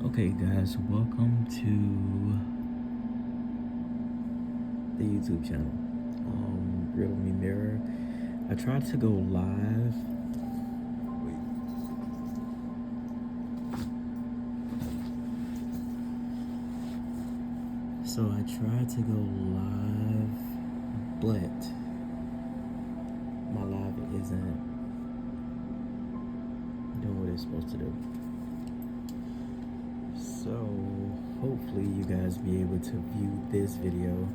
Okay, guys, welcome to the YouTube channel. Riddle Me Mirror. I tried to go live. Wait. So I tried to go live, but my live isn't doing what it's supposed to do. So hopefully you guys be able to view this video.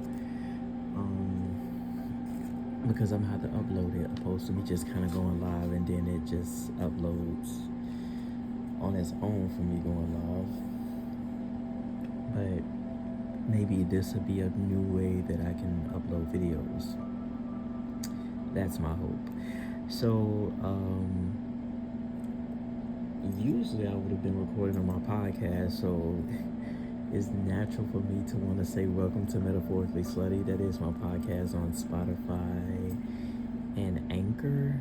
Because I'm gonna have to upload it opposed to me just kind of going live and then it just uploads on its own for me going live. But maybe this will be a new way that I can upload videos. That's my hope. So usually I would have been recording on my podcast, so it's natural for me to want to say welcome to Metaphorically Slutty. That is my podcast on Spotify and Anchor.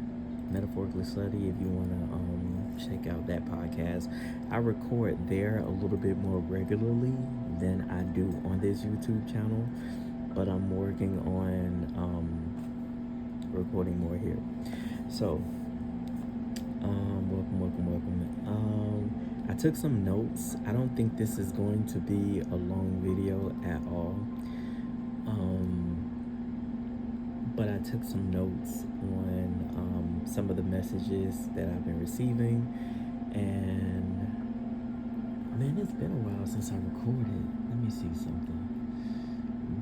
Metaphorically Slutty, if you want to check out that podcast. I record there a little bit more regularly than I do on this YouTube channel, but I'm working on recording more here. So welcome. I took some notes. I don't think this is going to be a long video at all. But I took some notes on some of the messages that I've been receiving, and man, it's been a while since I recorded. Let me see something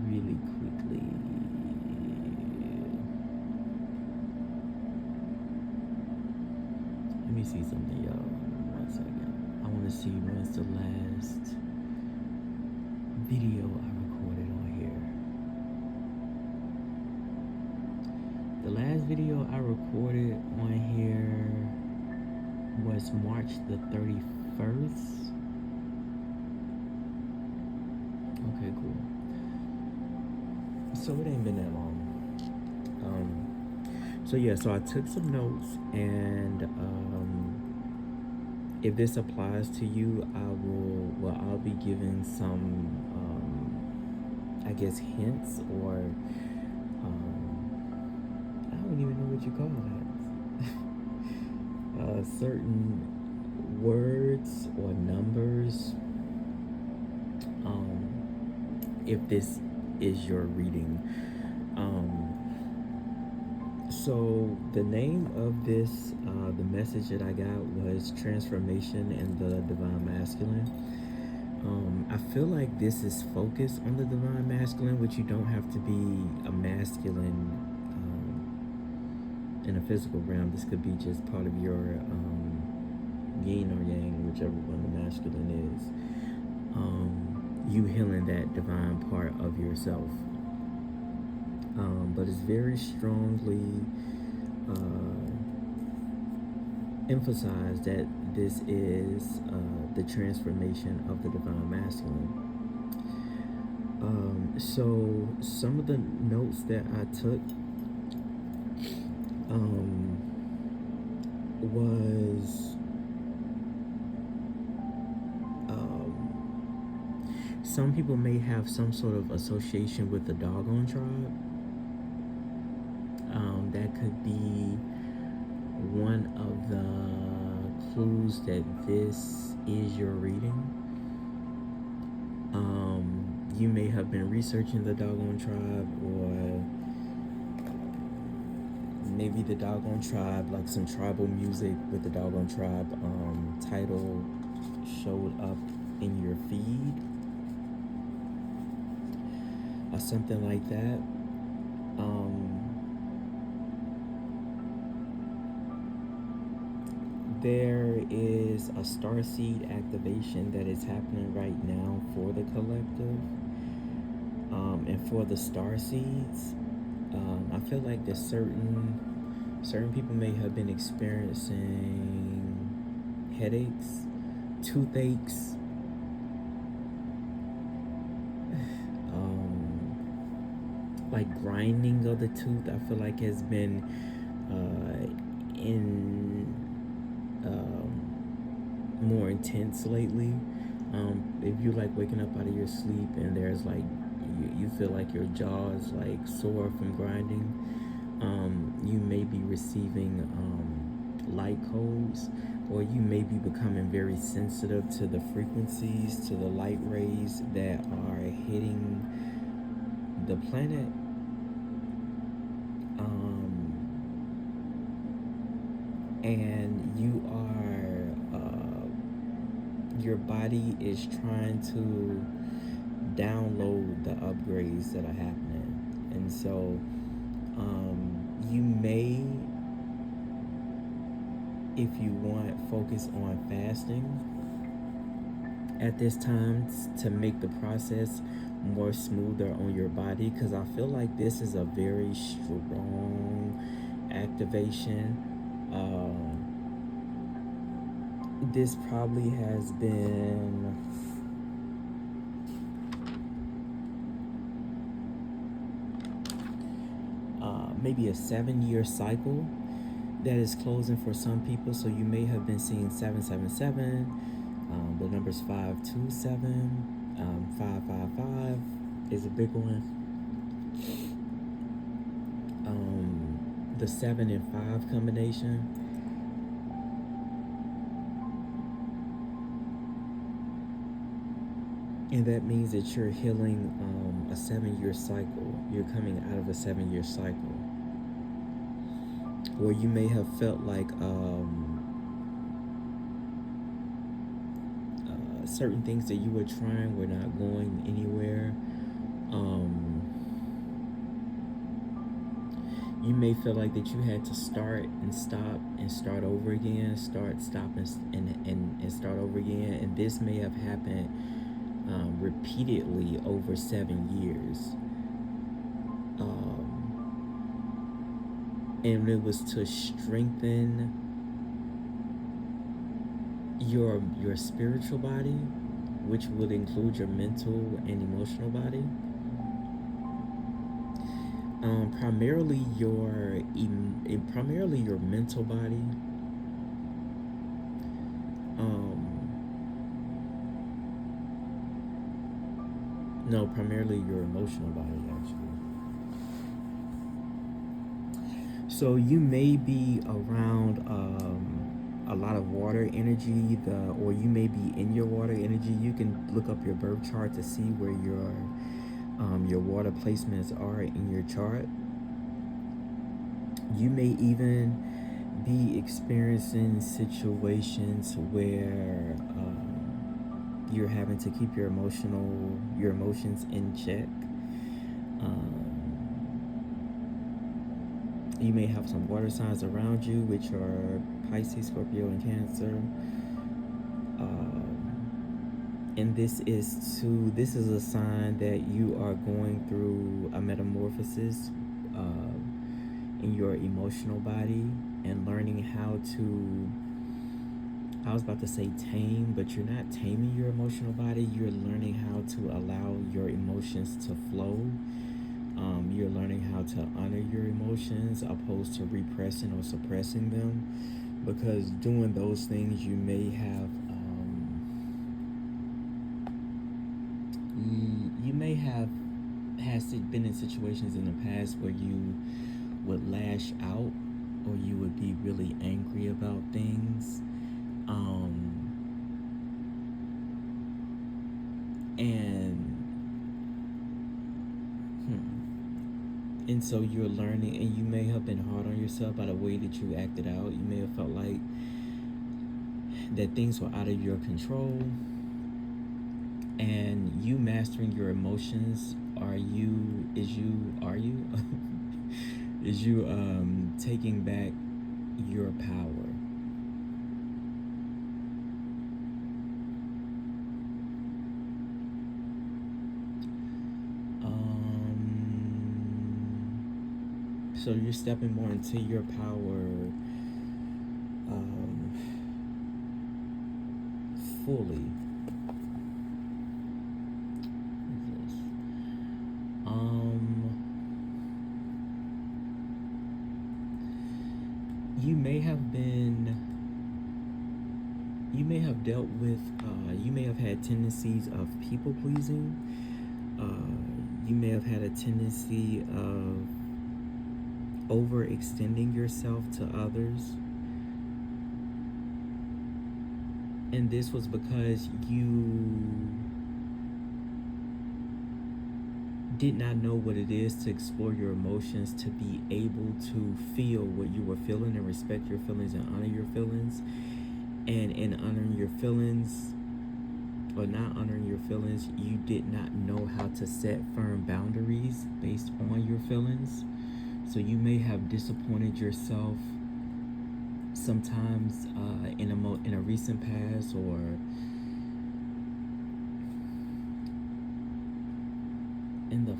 really quickly. Let me see something, y'all. 1 second. I want to see when's the last video I recorded on here. The last video I recorded on here was March the 31st. Okay, cool. So it ain't been that long. So I took some notes, and if this applies to you, I'll be giving some I guess hints, or I don't even know what you call that. Certain words or numbers, if this is your reading. So the name of this, the message that I got was Transformation in the Divine Masculine. I feel like this is focused on the Divine Masculine, which you don't have to be a masculine in a physical realm. This could be just part of your yin or yang, whichever one the masculine is. You healing that divine part of yourself. But it's very strongly emphasized that this is the transformation of the divine masculine. So some of the notes that I took was some people may have some sort of association with the doggone tribe. That could be one of the clues that this is your reading. You may have been researching the doggone tribe, or maybe the doggone tribe, like some tribal music with the doggone tribe title showed up in your feed or something like that. There is a Starseed activation that is happening right now for the collective, and for the Starseeds. I feel like there's certain people may have been experiencing headaches, toothaches, like grinding of the tooth. I feel like has been more intense lately. If you like waking up out of your sleep and there's like you feel like your jaw is like sore from grinding, you may be receiving light codes, or you may be becoming very sensitive to the frequencies, to the light rays that are hitting the planet. And you are, your body is trying to download the upgrades that are happening. And so you may, if you want, focus on fasting at this time to make the process more smoother on your body, because I feel like this is a very strong activation. This probably has been maybe a 7-year cycle that is closing for some people. So you may have been seeing 777, the numbers 527, 555 is a big one. The 7 and 5 combination. And that means that you're healing a 7-year cycle. You're coming out of a 7-year cycle. Or you may have felt like certain things that you were trying were not going anywhere. You may feel like that you had to start and stop and start over again, start, stop, and start over again. And this may have happened repeatedly over 7 years. And it was to strengthen your spiritual body, which would include your mental and emotional body. Primarily your mental body. No, primarily your emotional body, actually. So you may be around a lot of water energy, or you may be in your water energy. You can look up your birth chart to see where your water placements are in your chart. You may even be experiencing situations where you're having to keep your emotions in check. You may have some water signs around you, which are Pisces, Scorpio, and Cancer. And this is a sign that you are going through a metamorphosis in your emotional body, and learning how to, I was about to say tame, but you're not taming your emotional body. You're learning how to allow your emotions to flow. You're learning how to honor your emotions opposed to repressing or suppressing them, because doing those things you may have been in situations in the past where you would lash out, or you would be really angry about things, and so you're learning, and you may have been hard on yourself by the way that you acted out. You may have felt like that things were out of your control, and you mastering your emotions is you taking back your power. So you're stepping more into your power fully. You may have been you may have dealt with, you may have had tendencies of people pleasing. You may have had a tendency of overextending yourself to others. And this was because you did not know what it is to explore your emotions, to be able to feel what you were feeling and respect your feelings and honor your feelings. And in honoring your feelings, or not honoring your feelings, you did not know how to set firm boundaries based on your feelings. So you may have disappointed yourself sometimes in a recent past, or in the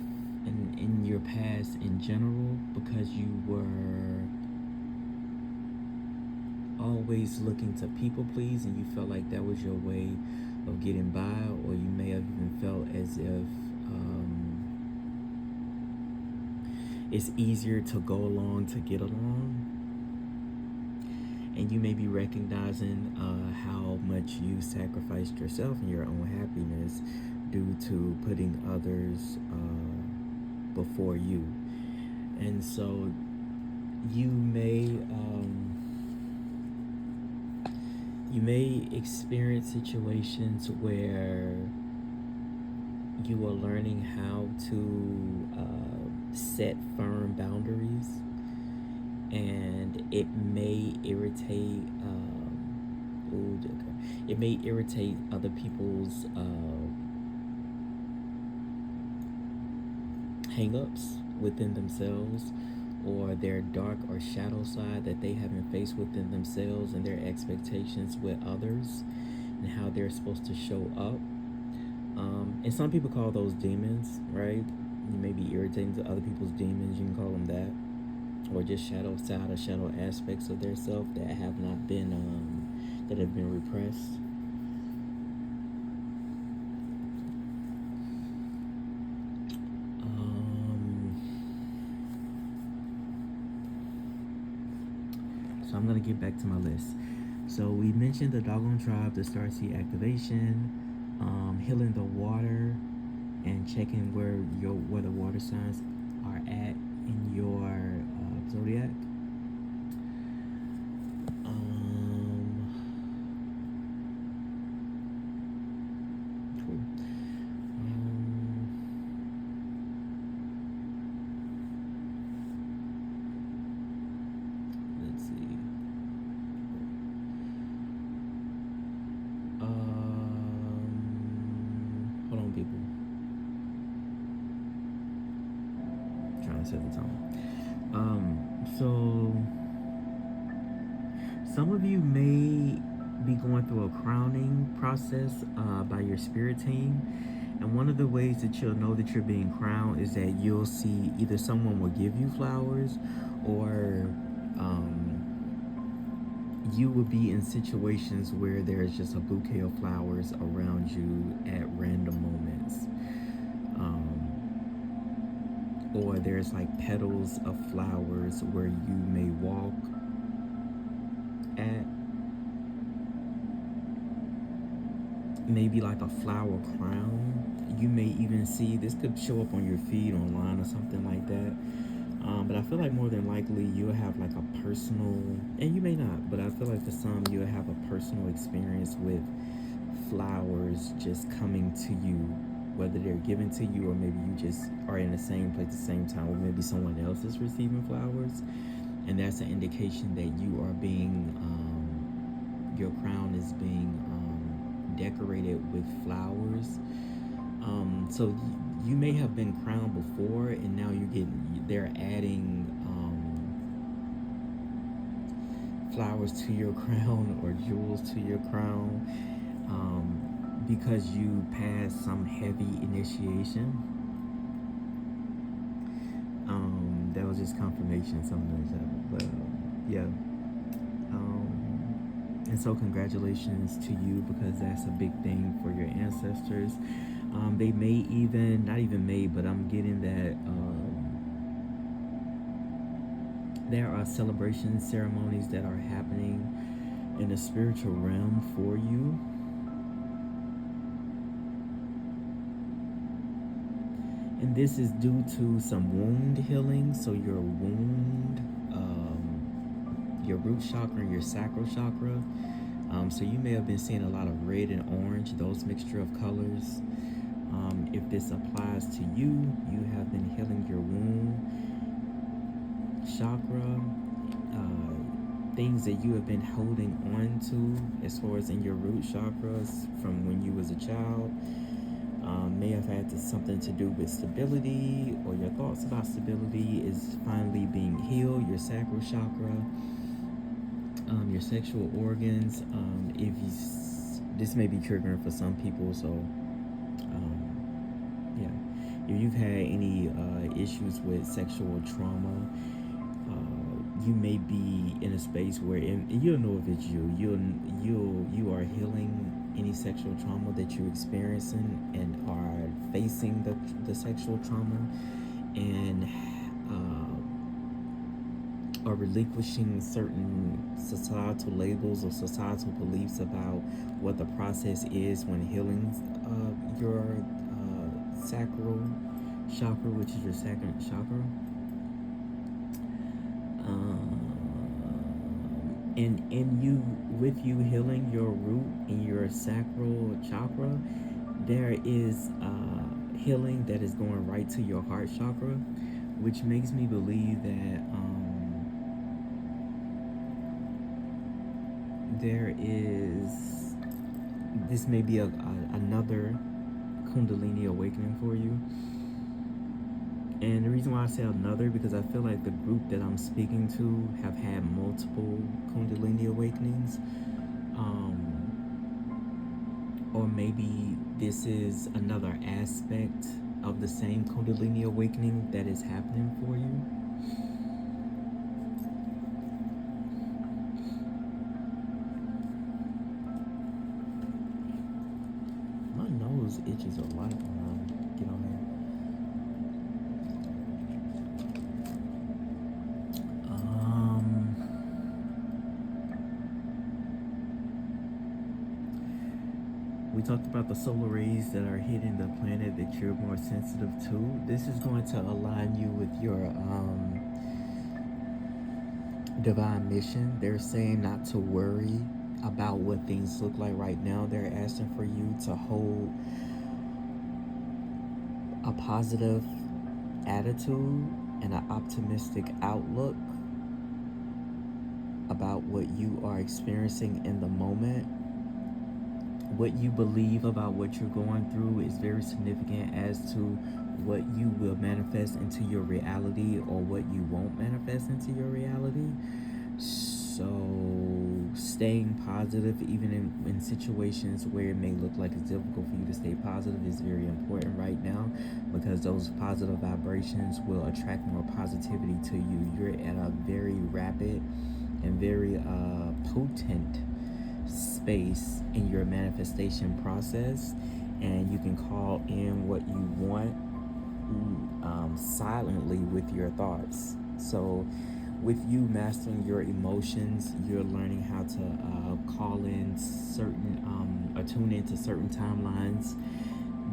in your past in general, because you were always looking to people please, and you felt like that was your way of getting by, or you may have even felt as if it's easier to go along to get along. And you may be recognizing how much you sacrificed yourself and your own happiness due to putting others before you. And so you may experience situations where you are learning how to set firm boundaries, and it may irritate other people's hang-ups within themselves, or their dark or shadow side that they haven't faced within themselves, and their expectations with others and how they're supposed to show up. And some people call those demons, right? You may be irritating to other people's demons, you can call them that, or just shadow side or shadow aspects of their self that have not been that have been repressed. So I'm gonna get back to my list. So we mentioned the doggone tribe, the Starseed activation, healing the water, and checking where the water signs are at in your zodiac. Cool. Let's see. Hold on, people. Trying to set the tone. So some of you may be going through a crowning process by your spirit team. And one of the ways that you'll know that you're being crowned is that you'll see either someone will give you flowers, or you will be in situations where there's just a bouquet of flowers around you at random moments. Or there's like petals of flowers where you may walk at. Maybe like a flower crown. You may even see, this could show up on your feed online or something like that. But I feel like more than likely you'll have like a personal, and you may not, but I feel like for some you'll have a personal experience with flowers just coming to you, whether they're given to you or maybe you just are in the same place at the same time, or maybe someone else is receiving flowers. And that's an indication that you are being, your crown is being decorated with flowers. So you may have been crowned before, and now they're adding flowers to your crown or jewels to your crown, because you passed some heavy initiation. That was just confirmation, something like that. But yeah. And so congratulations to you, because that's a big thing for your ancestors. They may even, not even may, but I'm getting that there are celebration ceremonies that are happening in the spiritual realm for you. And this is due to some wound healing. So your wound, your root chakra and your sacral chakra. So you may have been seeing a lot of red and orange, those mixture of colors. If this applies to you, you have been healing your wound chakra, things that you have been holding on to as far as in your root chakras from when you was a child. May have had something to do with stability, or your thoughts about stability is finally being healed. Your sacral chakra, your sexual organs. If you, this may be triggering for some people, so yeah. If you've had any issues with sexual trauma, you may be in a space where, and you'll know if it's you. You are healing any sexual trauma that you're experiencing and are facing the sexual trauma, and are relinquishing certain societal labels or societal beliefs about what the process is when healing your sacral chakra, which is your second chakra. And you, with you healing your root in your sacral chakra, there is healing that is going right to your heart chakra, which makes me believe that there is, this may be another Kundalini awakening for you. And the reason why I say another, because I feel like the group that I'm speaking to have had multiple Kundalini awakenings. Or maybe this is another aspect of the same Kundalini awakening that is happening for you. My nose itches a lot when I get on here. We talked about the solar rays that are hitting the planet that you're more sensitive to. This is going to align you with your divine mission. They're saying not to worry about what things look like right now. They're asking for you to hold a positive attitude and an optimistic outlook about what you are experiencing in the moment. What you believe about what you're going through is very significant as to what you will manifest into your reality or what you won't manifest into your reality. So staying positive, even in situations where it may look like it's difficult for you to stay positive, is very important right now, because those positive vibrations will attract more positivity to you. You're at a very rapid and very potent space in your manifestation process, and you can call in what you want silently with your thoughts. So with you mastering your emotions, you're learning how to call in certain or tune into certain timelines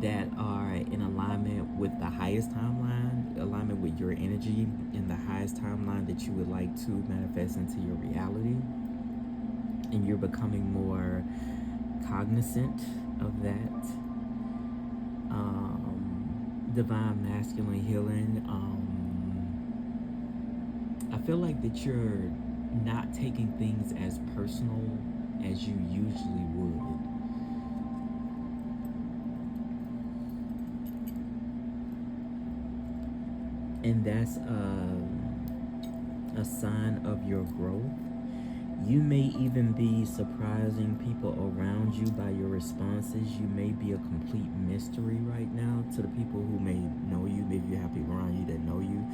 that are in alignment with the highest timeline, alignment with your energy in the highest timeline that you would like to manifest into your reality. And you're becoming more cognizant of that. Divine masculine healing. I feel like that you're not taking things as personal as you usually would. And that's a sign of your growth. You may even be surprising people around you by your responses. You may be a complete mystery right now to the people who may know you. Maybe you have people around you that know you.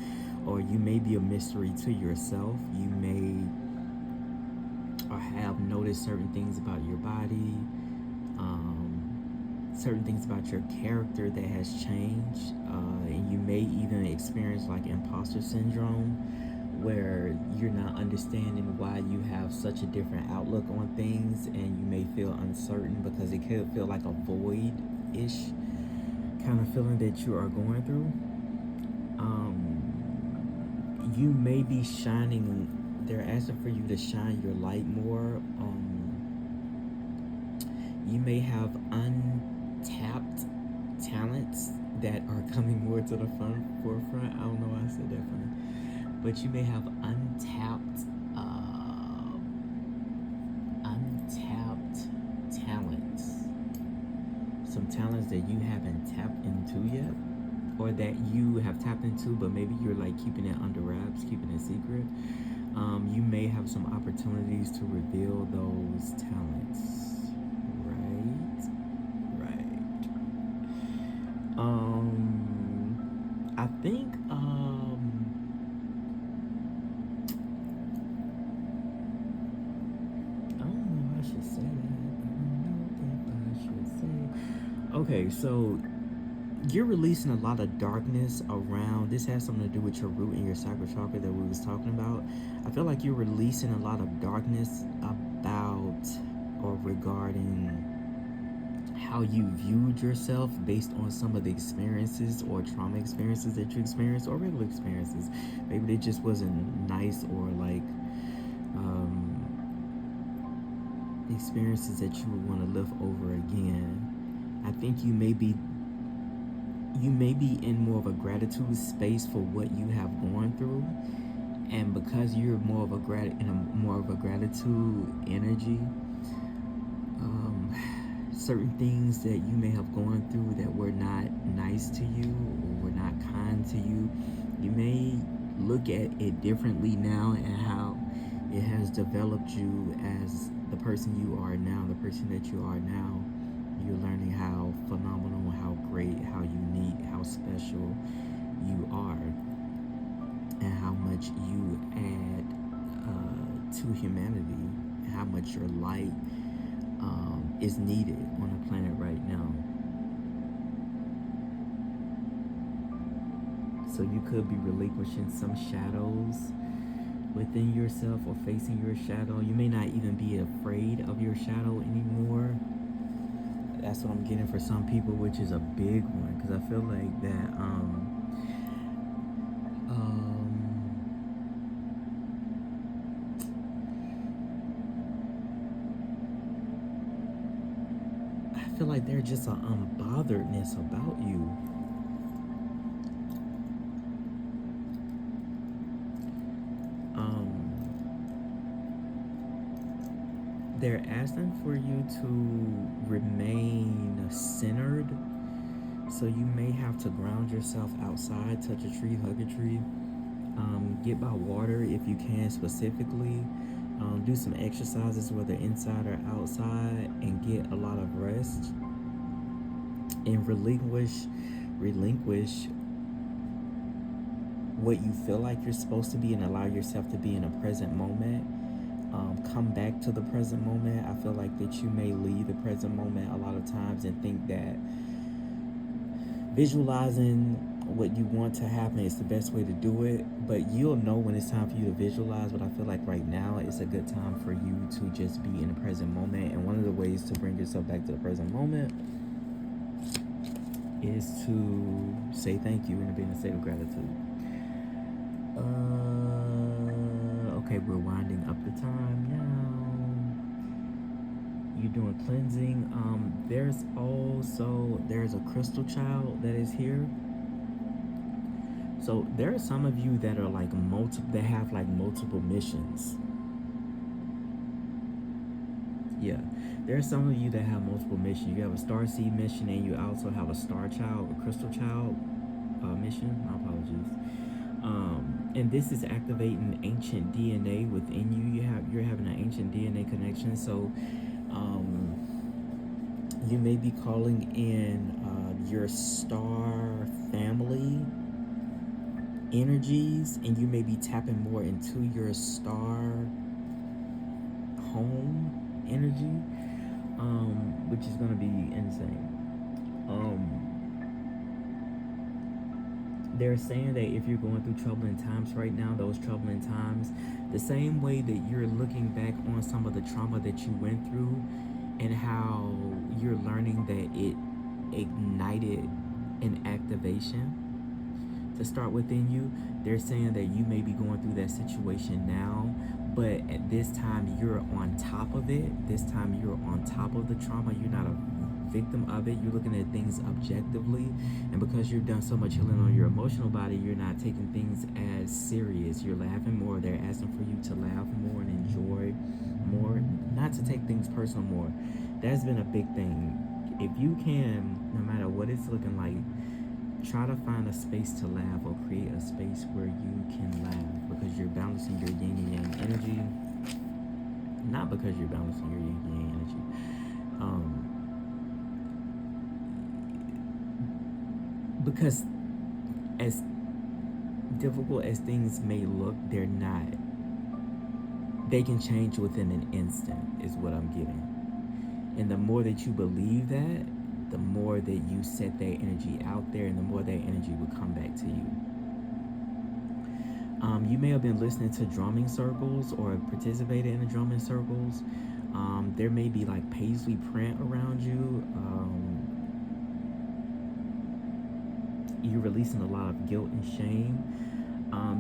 Or you may be a mystery to yourself. You may or have noticed certain things about your body, certain things about your character that has changed. And you may even experience like imposter syndrome, where you're not understanding why you have such a different outlook on things, and you may feel uncertain because it could feel like a void-ish kind of feeling that you are going through. You may be shining, they're asking for you to shine your light more. You may have untapped talents that are coming more to the forefront. I don't know why I said that funny. But you may have untapped talents. Some talents that you haven't tapped into yet, or that you have tapped into, but maybe you're like keeping it under wraps, keeping it secret. You may have some opportunities to reveal those talents. Right. I think I don't know if I should say that. Okay, so you're releasing a lot of darkness around. This has something to do with your root and your sacral chakra that we was talking about. I feel like you're releasing a lot of darkness about or regarding how you viewed yourself based on some of the experiences or trauma experiences that you experienced, or regular experiences. Maybe they just wasn't nice, or like experiences that you would want to live over again. I think you may be in more of a gratitude space for what you have gone through, and because you're more of a gratitude energy, certain things that you may have gone through that were not nice to you or were not kind to you, you may look at it differently now, and how it has developed you as the person you are now, the person that you are now. You're learning how phenomenal, how great, how unique, how special you are, and how much you add to humanity, and how much your light is needed on the planet right now. So you could be relinquishing some shadows within yourself, or facing your shadow. You may not even be afraid of your shadow anymore. That's what I'm getting for some people, which is a big one, because I feel like that I feel like there's just an unbotheredness about you. They're asking for you to remain centered. So you may have to ground yourself outside, touch a tree, hug a tree, get by water if you can specifically, do some exercises whether inside or outside, and get a lot of rest, and relinquish what you feel like you're supposed to be, and allow yourself to be in a present moment. Come back to the present moment. I feel like that you may leave the present moment a lot of times and think that visualizing what you want to happen is the best way to do it, but you'll know when it's time for you to visualize. But I feel like right now it's a good time for you to just be in the present moment, and one of the ways to bring yourself back to the present moment is to say thank you and be in a state of gratitude. Okay, we're winding up the time now. You're doing cleansing. There's a crystal child that is here. So there are some of you that are like that have like multiple missions. Yeah, there are some of you that have multiple missions. You have a Starseed mission, and you also have a star child, a crystal child mission. My apologies. And this is activating ancient DNA within you. You're having an ancient DNA connection. So you may be calling in your star family energies, and you may be tapping more into your star home energy, which is going to be insane. they're saying that if you're going through troubling times right now, those troubling times, the same way that you're looking back on some of the trauma that you went through and how you're learning that it ignited an activation to start within you, they're saying that you may be going through that situation now, but at this time you're on top of it. This time you're on top of the trauma. You're not a victim of it. You're looking at things objectively, and because you've done so much healing on your emotional body, you're not taking things as serious. You're laughing more. They're asking for you to laugh more and enjoy more, not to take things personal more. That's been a big thing. If you can, no matter what it's looking like, try to find a space to laugh, or create a space where you can laugh, because you're balancing your yin and yang energy, not because you're balancing your yin and yang energy. Because as difficult as things may look, they're not. They can change within an instant, is what I'm getting. And the more that you believe that, the more that you set that energy out there, and the more that energy will come back to you. You may have been listening to drumming circles or participated in the drumming circles. There may be like paisley print around you. You're releasing a lot of guilt and shame.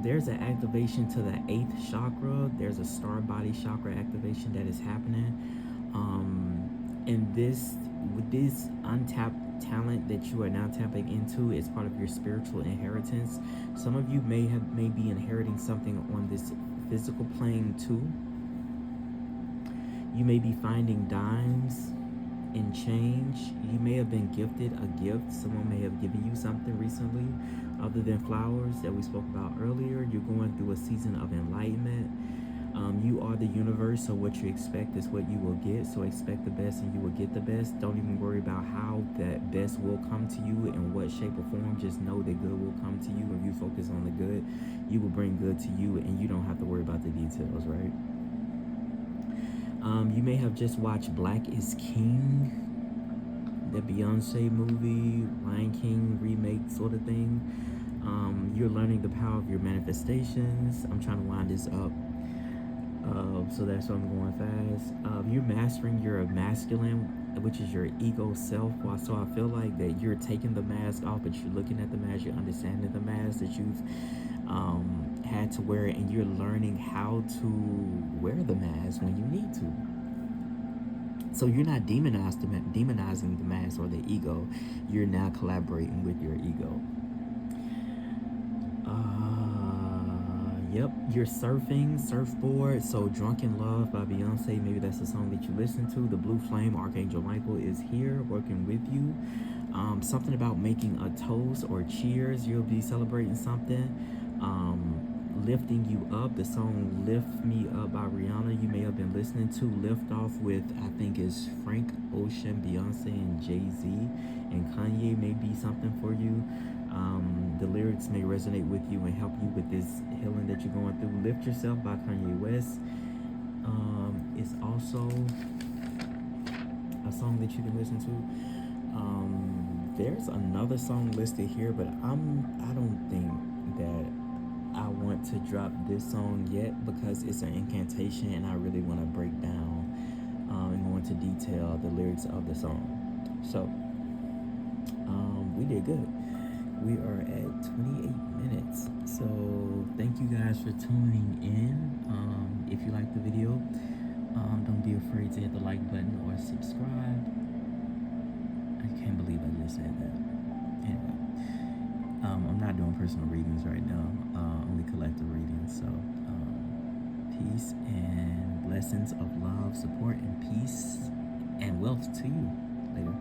There's an activation to the 8th chakra. There's a star body chakra activation that is happening. And with this untapped talent that you are now tapping into, is part of your spiritual inheritance. Some of you may be inheriting something on this physical plane too. You may be finding dimes in change. You may have been gifted a gift. Someone may have given you something recently other than flowers that we spoke about earlier. You're going through a season of enlightenment. You are the universe, so what you expect is what you will get. So expect the best and you will get the best. Don't even worry about how that best will come to you, in what shape or form. Just know that good will come to you. If you focus on the good, you will bring good to you, and you don't have to worry about the details, right? You may have just watched Black is King, the Beyonce movie, Lion King remake sort of thing. You're learning the power of your manifestations. I'm trying to wind this up. So that's why I'm going fast. You're mastering your masculine, which is your ego self. So I feel like that you're taking the mask off, but you're looking at the mask, you're understanding the mask that you've had to wear, and you're learning how to wear the mask when you need to. So you're not demonizing the mask or the ego. You're now collaborating with your ego. Yep, you're surfing, surfboard. So Drunken Love by Beyonce, maybe that's the song that you listen to. The Blue Flame, Archangel Michael, is here working with you. Something about making a toast or cheers. You'll be celebrating something. Lifting you up. The song Lift Me Up by Rihanna, you may have been listening to. Lift Off with, I think is Frank Ocean, Beyonce, and Jay-Z, and Kanye may be something for you. The lyrics may resonate with you and help you with this healing that you're going through. Lift Yourself by Kanye West. It's also a song that you can listen to. There's another song listed here, but I don't think that I want to drop this song yet, because it's an incantation and I really want to break down and go into detail the lyrics of the song. So we did good. We are at 28 minutes. So thank you guys for tuning in. If you like the video, don't be afraid to hit the like button or subscribe. I can't believe I just said that. Anyway, I'm not doing personal readings right now, only collective readings. So peace and blessings of love, support, and peace and wealth to you. Later.